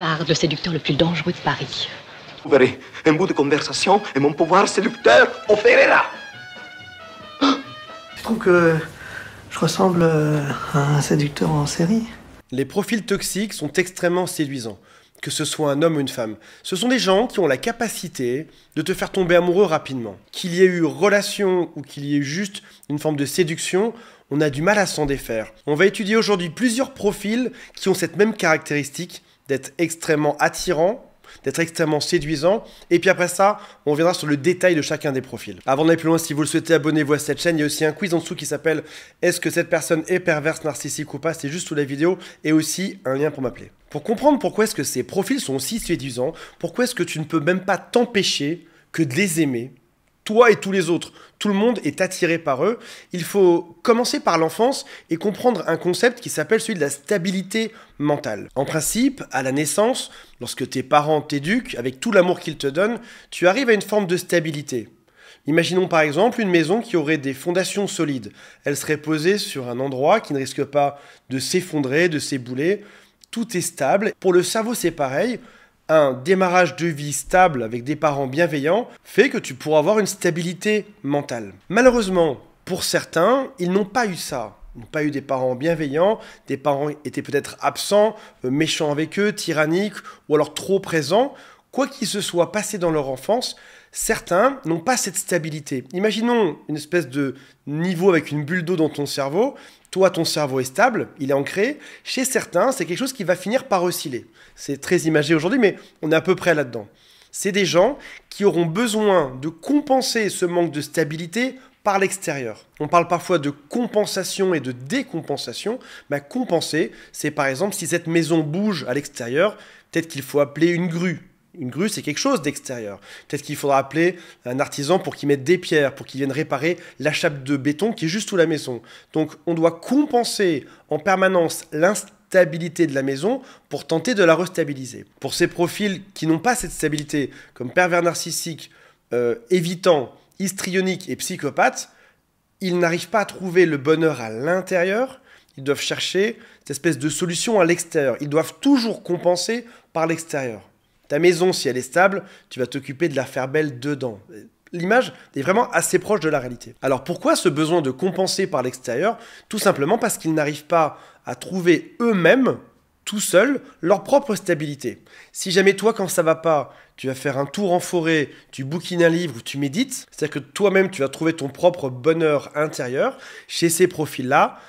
Par le séducteur le plus dangereux de Paris. Vous verrez, un bout de conversation et mon pouvoir séducteur opérera. Je trouve que je ressemble à un séducteur en série. Les profils toxiques sont extrêmement séduisants, que ce soit un homme ou une femme. Ce sont des gens qui ont la capacité de te faire tomber amoureux rapidement. Qu'il y ait eu relation ou qu'il y ait eu juste une forme de séduction, on a du mal à s'en défaire. On va étudier aujourd'hui plusieurs profils qui ont cette même caractéristique d'être extrêmement attirants, d'être extrêmement séduisant, et puis après ça, on reviendra sur le détail de chacun des profils. Avant d'aller plus loin, si vous le souhaitez, abonnez-vous à cette chaîne. Il y a aussi un quiz en dessous qui s'appelle « Est-ce que cette personne est perverse, narcissique ou pas ?» C'est juste sous la vidéo, et aussi un lien pour m'appeler. Pour comprendre pourquoi est-ce que ces profils sont aussi séduisants, pourquoi est-ce que tu ne peux même pas t'empêcher que de les aimer, toi et tous les autres, tout le monde est attiré par eux. Il faut commencer par l'enfance et comprendre un concept qui s'appelle celui de la stabilité mentale. En principe, à la naissance, lorsque tes parents t'éduquent, avec tout l'amour qu'ils te donnent, tu arrives à une forme de stabilité. Imaginons par exemple une maison qui aurait des fondations solides. Elle serait posée sur un endroit qui ne risque pas de s'effondrer, de s'ébouler. Tout est stable. Pour le cerveau, c'est pareil. Un démarrage de vie stable avec des parents bienveillants fait que tu pourras avoir une stabilité mentale. Malheureusement, pour certains, ils n'ont pas eu ça. Ils n'ont pas eu des parents bienveillants, des parents étaient peut-être absents, méchants avec eux, tyranniques ou alors trop présents. Quoi qu'il se soit passé dans leur enfance, certains n'ont pas cette stabilité. Imaginons une espèce de niveau avec une bulle d'eau dans ton cerveau. Toi, ton cerveau est stable, il est ancré. Chez certains, c'est quelque chose qui va finir par osciller. C'est très imagé aujourd'hui, mais on est à peu près là-dedans. C'est des gens qui auront besoin de compenser ce manque de stabilité par l'extérieur. On parle parfois de compensation et de décompensation. Compenser, c'est par exemple si cette maison bouge à l'extérieur, peut-être qu'il faut appeler une grue. Une grue, c'est quelque chose d'extérieur. Peut-être qu'il faudra appeler un artisan pour qu'il mette des pierres, pour qu'il vienne réparer la chape de béton qui est juste sous la maison. Donc, on doit compenser en permanence l'instabilité de la maison pour tenter de la restabiliser. Pour ces profils qui n'ont pas cette stabilité, comme pervers narcissique, évitant, histrionique et psychopathe, ils n'arrivent pas à trouver le bonheur à l'intérieur. Ils doivent chercher cette espèce de solution à l'extérieur. Ils doivent toujours compenser par l'extérieur. Ta maison, si elle est stable, tu vas t'occuper de la faire belle dedans. L'image est vraiment assez proche de la réalité. Alors pourquoi ce besoin de compenser par l'extérieur? Tout simplement parce qu'ils n'arrivent pas à trouver eux-mêmes, tout seuls, leur propre stabilité. Si jamais toi, quand ça va pas, tu vas faire un tour en forêt, tu bouquines un livre ou tu médites, c'est-à-dire que toi-même, tu vas trouver ton propre bonheur intérieur, chez ces profils-là,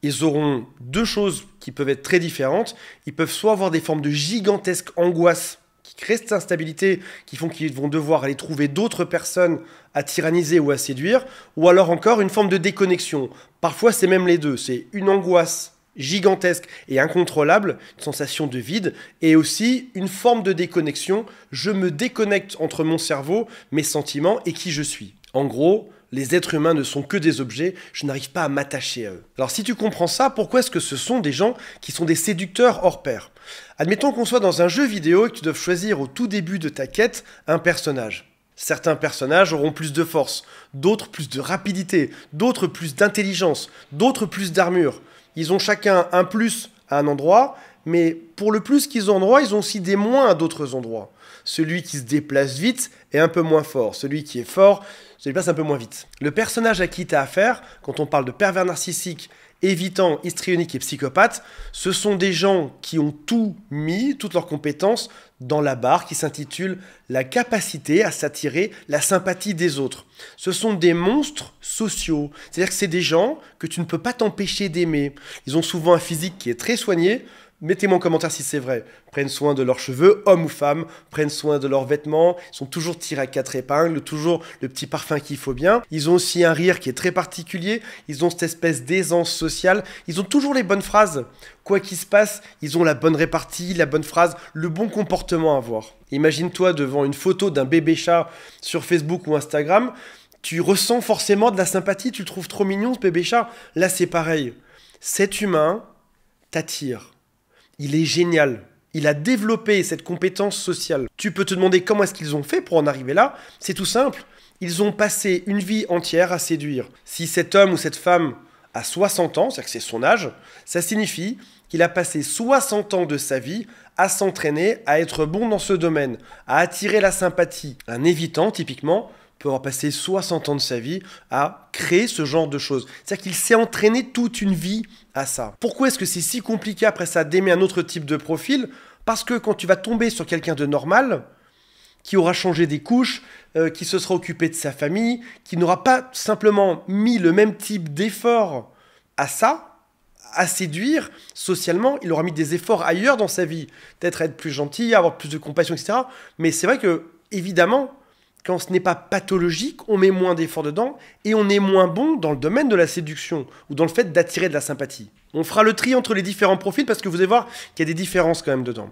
ils auront deux choses qui peuvent être très différentes. Ils peuvent soit avoir des formes de gigantesques angoisses qui créent cette instabilité, qui font qu'ils vont devoir aller trouver d'autres personnes à tyranniser ou à séduire, ou alors encore une forme de déconnexion. Parfois, c'est même les deux. C'est une angoisse gigantesque et incontrôlable, une sensation de vide, et aussi une forme de déconnexion. Je me déconnecte entre mon cerveau, mes sentiments et qui je suis. En gros, les êtres humains ne sont que des objets, je n'arrive pas à m'attacher à eux. Alors si tu comprends ça, pourquoi est-ce que ce sont des gens qui sont des séducteurs hors pair? Admettons qu'on soit dans un jeu vidéo et que tu dois choisir au tout début de ta quête un personnage. Certains personnages auront plus de force, d'autres plus de rapidité, d'autres plus d'intelligence, d'autres plus d'armure. Ils ont chacun un plus à un endroit, mais pour le plus qu'ils ont en endroit, ils ont aussi des moins à d'autres endroits. Celui qui se déplace vite est un peu moins fort. Celui qui est fort se déplace un peu moins vite. Le personnage à qui tu as affaire, quand on parle de pervers narcissique, évitant, histrionique et psychopathe, ce sont des gens qui ont tout mis, toutes leurs compétences, dans la barre qui s'intitule « La capacité à s'attirer la sympathie des autres ». Ce sont des monstres sociaux. C'est-à-dire que c'est des gens que tu ne peux pas t'empêcher d'aimer. Ils ont souvent un physique qui est très soigné. Mettez-moi en commentaire si c'est vrai. Prennent soin de leurs cheveux, hommes ou femmes, prennent soin de leurs vêtements, ils sont toujours tirés à 4 épingles, toujours le petit parfum qu'il faut bien. Ils ont aussi un rire qui est très particulier, ils ont cette espèce d'aisance sociale, ils ont toujours les bonnes phrases. Quoi qu'il se passe, ils ont la bonne répartie, la bonne phrase, le bon comportement à avoir. Imagine-toi devant une photo d'un bébé chat sur Facebook ou Instagram, tu ressens forcément de la sympathie, tu le trouves trop mignon ce bébé chat. Là c'est pareil, cet humain t'attire. Il est génial. Il a développé cette compétence sociale. Tu peux te demander comment est-ce qu'ils ont fait pour en arriver là. C'est tout simple. Ils ont passé une vie entière à séduire. Si cet homme ou cette femme à 60 ans, c'est-à-dire que c'est son âge, ça signifie qu'il a passé 60 ans de sa vie à s'entraîner, à être bon dans ce domaine, à attirer la sympathie. Un évitant, typiquement, peut avoir passé 60 ans de sa vie à créer ce genre de choses. C'est-à-dire qu'il s'est entraîné toute une vie à ça. Pourquoi est-ce que c'est si compliqué après ça d'aimer un autre type de profil? Parce que quand tu vas tomber sur quelqu'un de normal, qui aura changé des couches, qui se sera occupé de sa famille, qui n'aura pas simplement mis le même type d'effort à ça, à séduire socialement, il aura mis des efforts ailleurs dans sa vie. Peut-être être plus gentil, avoir plus de compassion, etc. Mais c'est vrai que, évidemment, quand ce n'est pas pathologique, on met moins d'efforts dedans et on est moins bon dans le domaine de la séduction ou dans le fait d'attirer de la sympathie. On fera le tri entre les différents profils parce que vous allez voir qu'il y a des différences quand même dedans.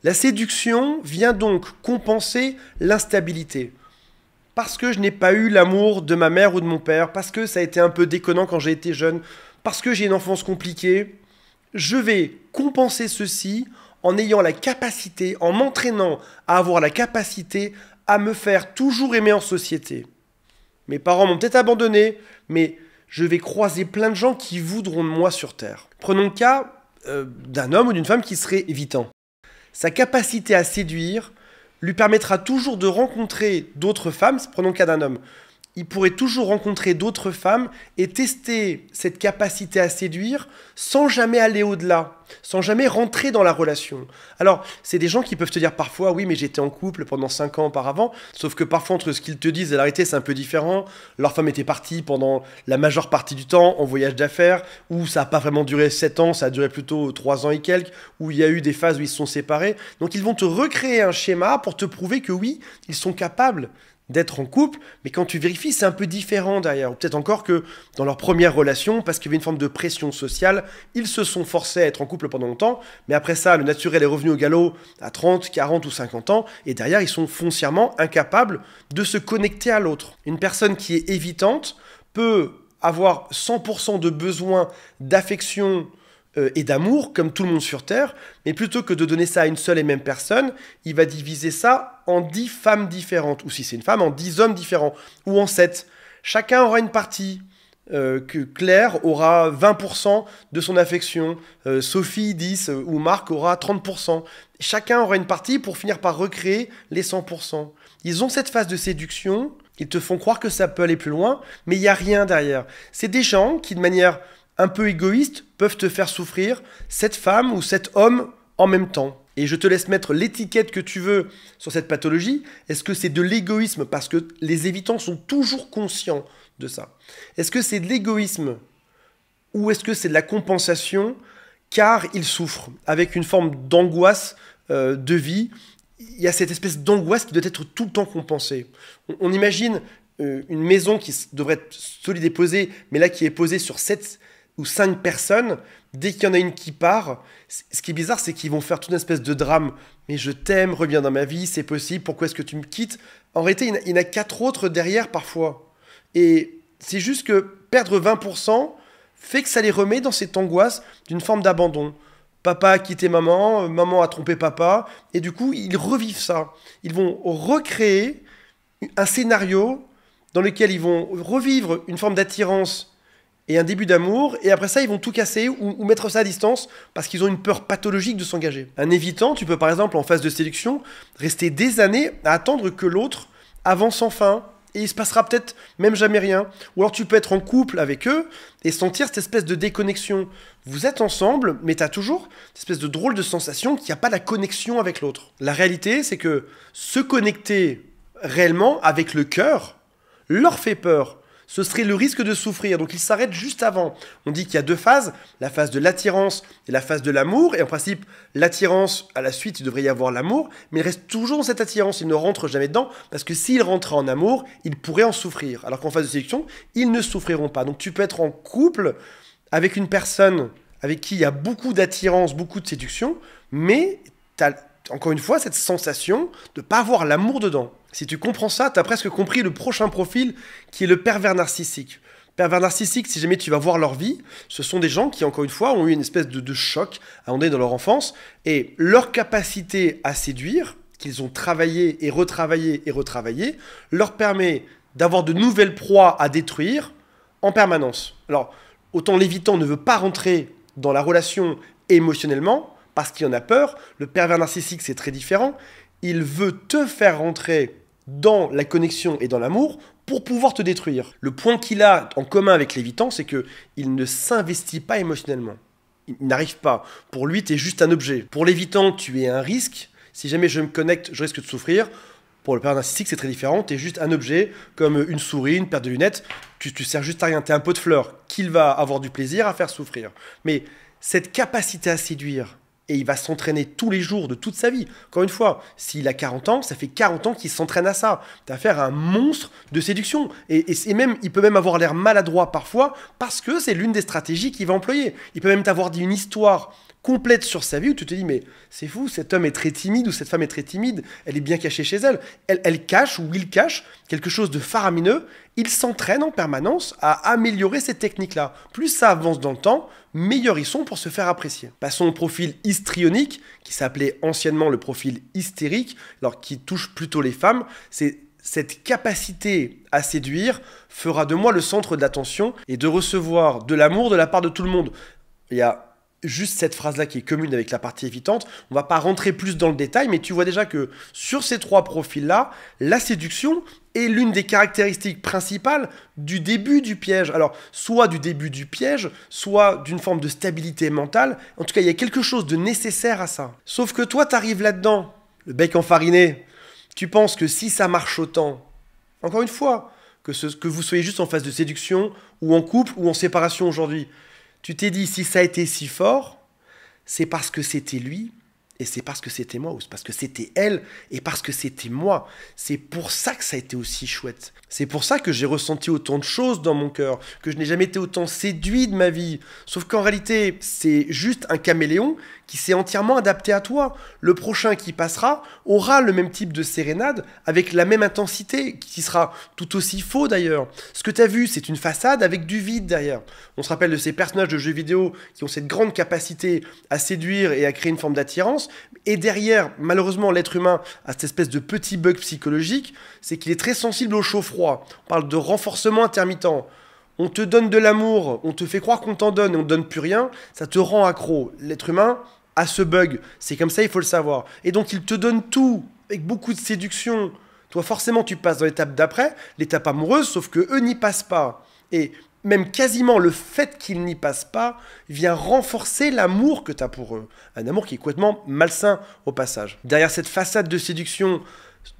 La séduction vient donc compenser l'instabilité. Parce que je n'ai pas eu l'amour de ma mère ou de mon père, parce que ça a été un peu déconnant quand j'ai été jeune, parce que j'ai une enfance compliquée, je vais compenser ceci en ayant la capacité, en m'entraînant à avoir la capacité à me faire toujours aimer en société. Mes parents m'ont peut-être abandonné, mais je vais croiser plein de gens qui voudront de moi sur Terre. Prenons le cas d'un homme ou d'une femme qui serait évitant. Sa capacité à séduire lui permettra toujours de rencontrer d'autres femmes. Prenons le cas d'un homme. Il pourrait toujours rencontrer d'autres femmes et tester cette capacité à séduire sans jamais aller au-delà, sans jamais rentrer dans la relation. Alors, c'est des gens qui peuvent te dire parfois « Oui, mais j'étais en couple pendant 5 ans auparavant », sauf que parfois, entre ce qu'ils te disent et la réalité, c'est un peu différent. Leur femme était partie pendant la majeure partie du temps en voyage d'affaires, où ça n'a pas vraiment duré 7 ans, ça a duré plutôt 3 ans et quelques, où il y a eu des phases où ils se sont séparés. Donc, ils vont te recréer un schéma pour te prouver que oui, ils sont capables d'être en couple, mais quand tu vérifies, c'est un peu différent derrière. Ou peut-être encore que dans leur première relation, parce qu'il y avait une forme de pression sociale, ils se sont forcés à être en couple pendant longtemps, mais après ça, le naturel est revenu au galop à 30, 40 ou 50 ans, et derrière, ils sont foncièrement incapables de se connecter à l'autre. Une personne qui est évitante peut avoir 100% de besoin d'affection et d'amour, comme tout le monde sur Terre, mais plutôt que de donner ça à une seule et même personne, il va diviser ça en 10 femmes différentes, ou si c'est une femme, en 10 hommes différents, ou en 7. Chacun aura une partie. Que Claire aura 20% de son affection, Sophie 10, ou Marc aura 30%. Chacun aura une partie pour finir par recréer les 100%. Ils ont cette phase de séduction, ils te font croire que ça peut aller plus loin, mais il n'y a rien derrière. C'est des gens qui, de manière un peu égoïste, peuvent te faire souffrir cette femme ou cet homme en même temps. Et je te laisse mettre l'étiquette que tu veux sur cette pathologie. Est-ce que c'est de l'égoïsme parce que les évitants sont toujours conscients de ça? Est-ce que c'est de l'égoïsme ou est-ce que c'est de la compensation car ils souffrent avec une forme d'angoisse de vie? Il y a cette espèce d'angoisse qui doit être tout le temps compensée. On imagine une maison qui devrait être solide et posée, mais là qui est posée sur 7 ou 5 personnes, dès qu'il y en a une qui part, ce qui est bizarre, c'est qu'ils vont faire toute une espèce de drame. Mais je t'aime, reviens dans ma vie, c'est possible, pourquoi est-ce que tu me quittes? En réalité, il y en a 4 autres derrière parfois. Et c'est juste que perdre 20% fait que ça les remet dans cette angoisse d'une forme d'abandon. Papa a quitté maman, maman a trompé papa, et du coup, ils revivent ça. Ils vont recréer un scénario dans lequel ils vont revivre une forme d'attirance et un début d'amour, et après ça, ils vont tout casser ou mettre ça à distance parce qu'ils ont une peur pathologique de s'engager. Un évitant, tu peux par exemple, en phase de séduction, rester des années à attendre que l'autre avance enfin, et il se passera peut-être même jamais rien. Ou alors tu peux être en couple avec eux et sentir cette espèce de déconnexion. Vous êtes ensemble, mais tu as toujours cette espèce de drôle de sensation qu'il n'y a pas la connexion avec l'autre. La réalité, c'est que se connecter réellement avec le cœur leur fait peur. Ce serait le risque de souffrir. Donc ils s'arrêtent juste avant. On dit qu'il y a 2 phases, la phase de l'attirance et la phase de l'amour. Et en principe, l'attirance, à la suite, il devrait y avoir l'amour. Mais il reste toujours dans cette attirance. Il ne rentre jamais dedans. Parce que s'il rentrait en amour, il pourrait en souffrir. Alors qu'en phase de séduction, ils ne souffriront pas. Donc tu peux être en couple avec une personne avec qui il y a beaucoup d'attirance, beaucoup de séduction. Mais tu as encore une fois cette sensation de ne pas avoir l'amour dedans. Si tu comprends ça, tu as presque compris le prochain profil qui est le pervers narcissique. Pervers narcissique, si jamais tu vas voir leur vie, ce sont des gens qui, encore une fois, ont eu une espèce de choc à un moment donné dans leur enfance, et leur capacité à séduire, qu'ils ont travaillé et retravaillé, leur permet d'avoir de nouvelles proies à détruire en permanence. Alors, Autant l'évitant ne veut pas rentrer dans la relation émotionnellement, parce qu'il en a peur. Le pervers narcissique, c'est très différent. Il veut te faire rentrer dans la connexion et dans l'amour pour pouvoir te détruire. Le point qu'il a en commun avec l'évitant, c'est qu'il ne s'investit pas émotionnellement. Il n'arrive pas. Pour lui, tu es juste un objet. Pour l'évitant, tu es un risque. Si jamais je me connecte, je risque de souffrir. Pour le pervers narcissique, c'est très différent. Tu es juste un objet, comme une souris, une paire de lunettes. Tu sers juste à rien. Tu es un pot de fleurs qu'il va avoir du plaisir à faire souffrir. Mais cette capacité à séduire, et il va s'entraîner tous les jours de toute sa vie. Encore une fois, s'il a 40 ans, ça fait 40 ans qu'il s'entraîne à ça. Tu as affaire à un monstre de séduction. Et même, il peut même avoir l'air maladroit parfois, parce que c'est l'une des stratégies qu'il va employer. Il peut même t'avoir dit une histoire complète sur sa vie où tu te dis mais c'est fou, cet homme est très timide ou cette femme est très timide, elle est bien cachée chez elle. Elle cache ou il cache quelque chose de faramineux. Il s'entraîne en permanence à améliorer ces techniques-là. Plus ça avance dans le temps, meilleurs ils sont pour se faire apprécier. Passons au profil histrionique, qui s'appelait anciennement le profil hystérique, alors qui touche plutôt les femmes. C'est cette capacité à séduire fera de moi le centre de l'attention et de recevoir de l'amour de la part de tout le monde. Il y a juste cette phrase-là qui est commune avec la partie évitante. On va pas rentrer plus dans le détail, mais tu vois déjà que sur ces trois profils-là, la séduction est l'une des caractéristiques principales du début du piège. Alors, soit du début du piège, soit d'une forme de stabilité mentale. En tout cas, il y a quelque chose de nécessaire à ça. Sauf que toi, tu arrives là-dedans, le bec enfariné. Tu penses que si ça marche autant, encore une fois, que vous soyez juste en phase de séduction, ou en couple, ou en séparation aujourd'hui, tu t'es dit, si ça a été si fort, c'est parce que c'était lui, et c'est parce que c'était moi, ou c'est parce que c'était elle, et parce que c'était moi. C'est pour ça que ça a été aussi chouette. C'est pour ça que j'ai ressenti autant de choses dans mon cœur, que je n'ai jamais été autant séduit de ma vie. Sauf qu'en réalité, c'est juste un caméléon qui s'est entièrement adapté à toi. Le prochain qui passera aura le même type de sérénade, avec la même intensité, qui sera tout aussi faux d'ailleurs. Ce que tu as vu, c'est une façade avec du vide derrière. On se rappelle de ces personnages de jeux vidéo qui ont cette grande capacité à séduire et à créer une forme d'attirance. Et derrière, malheureusement, l'être humain a cette espèce de petit bug psychologique, c'est qu'il est très sensible au chaud-froid. On parle de renforcement intermittent. On te donne de l'amour, on te fait croire qu'on t'en donne et on ne donne plus rien, ça te rend accro. L'être humain a ce bug, c'est comme ça, il faut le savoir. Et donc il te donne tout, avec beaucoup de séduction. Toi forcément tu passes dans l'étape d'après, l'étape amoureuse, sauf que eux n'y passent pas. Et même quasiment le fait qu'ils n'y passent pas vient renforcer l'amour que tu as pour eux. Un amour qui est complètement malsain au passage. Derrière cette façade de séduction,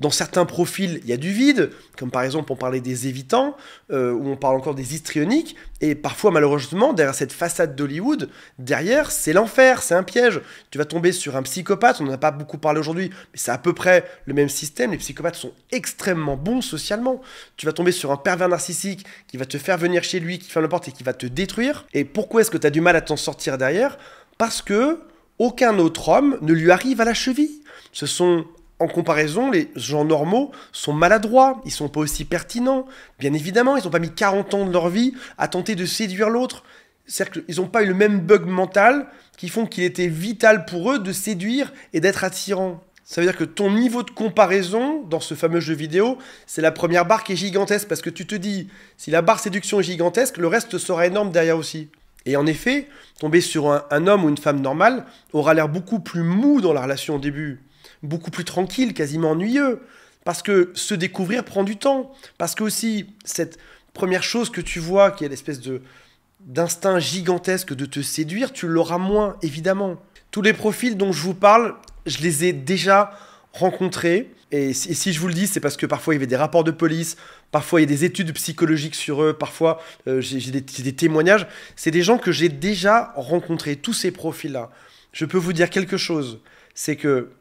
dans certains profils, il y a du vide, comme par exemple on parlait des évitants, ou on parle encore des histrioniques, et parfois malheureusement, derrière cette façade d'Hollywood, derrière c'est l'enfer, c'est un piège. Tu vas tomber sur un psychopathe, on n'en a pas beaucoup parlé aujourd'hui, mais c'est à peu près le même système, les psychopathes sont extrêmement bons socialement. Tu vas tomber sur un pervers narcissique qui va te faire venir chez lui, qui ferme la porte et qui va te détruire. Et pourquoi est-ce que tu as du mal à t'en sortir derrière? Parce que aucun autre homme ne lui arrive à la cheville. Ce sont... En comparaison, les gens normaux sont maladroits, ils sont pas aussi pertinents. Bien évidemment, ils n'ont pas mis 40 ans de leur vie à tenter de séduire l'autre. C'est-à-dire qu'ils n'ont pas eu le même bug mental qui font qu'il était vital pour eux de séduire et d'être attirant. Ça veut dire que ton niveau de comparaison dans ce fameux jeu vidéo, c'est la première barre qui est gigantesque parce que tu te dis, si la barre séduction est gigantesque, le reste sera énorme derrière aussi. Et en effet, tomber sur un homme ou une femme normale aura l'air beaucoup plus mou dans la relation au début. Beaucoup plus tranquille, quasiment ennuyeux, parce que se découvrir prend du temps, parce que aussi, cette première chose que tu vois, qui est l'espèce d'instinct gigantesque de te séduire, tu l'auras moins, évidemment. Tous les profils dont je vous parle, je les ai déjà rencontrés, et si je vous le dis, c'est parce que parfois il y avait des rapports de police, parfois il y a des études psychologiques sur eux, parfois j'ai des témoignages, c'est des gens que j'ai déjà rencontrés, tous ces profils-là. Je peux vous dire quelque chose, c'est que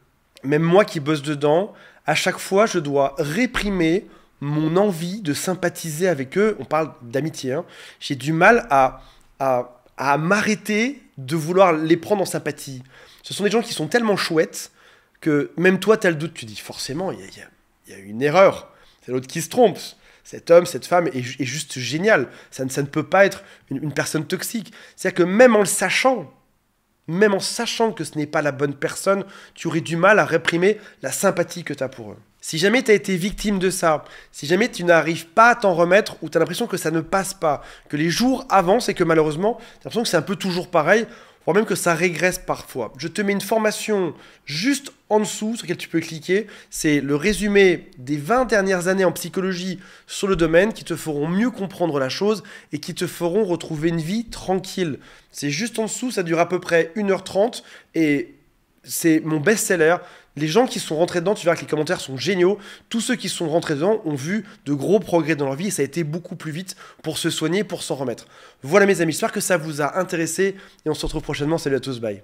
même moi qui bosse dedans, à chaque fois, je dois réprimer mon envie de sympathiser avec eux. On parle d'amitié. Hein. J'ai du mal à m'arrêter de vouloir les prendre en sympathie. Ce sont des gens qui sont tellement chouettes que même toi, tu as le doute. Tu dis, forcément, il y a une erreur. C'est l'autre qui se trompe. Cet homme, cette femme est juste génial. Ça ne peut pas être une personne toxique. C'est-à-dire que même en le sachant... Même en sachant que ce n'est pas la bonne personne, tu aurais du mal à réprimer la sympathie que tu as pour eux. Si jamais tu as été victime de ça, si jamais tu n'arrives pas à t'en remettre ou tu as l'impression que ça ne passe pas, que les jours avancent et que malheureusement, tu as l'impression que c'est un peu toujours pareil, voire même que ça régresse parfois. Je te mets une formation juste en dessous sur laquelle tu peux cliquer. C'est le résumé des 20 dernières années en psychologie sur le domaine qui te feront mieux comprendre la chose et qui te feront retrouver une vie tranquille. C'est juste en dessous, ça dure à peu près 1h30 et c'est mon best-seller. Les gens qui sont rentrés dedans, tu verras que les commentaires sont géniaux. Tous ceux qui sont rentrés dedans ont vu de gros progrès dans leur vie et ça a été beaucoup plus vite pour se soigner, pour s'en remettre. Voilà mes amis, j'espère que ça vous a intéressé et on se retrouve prochainement. Salut à tous, bye.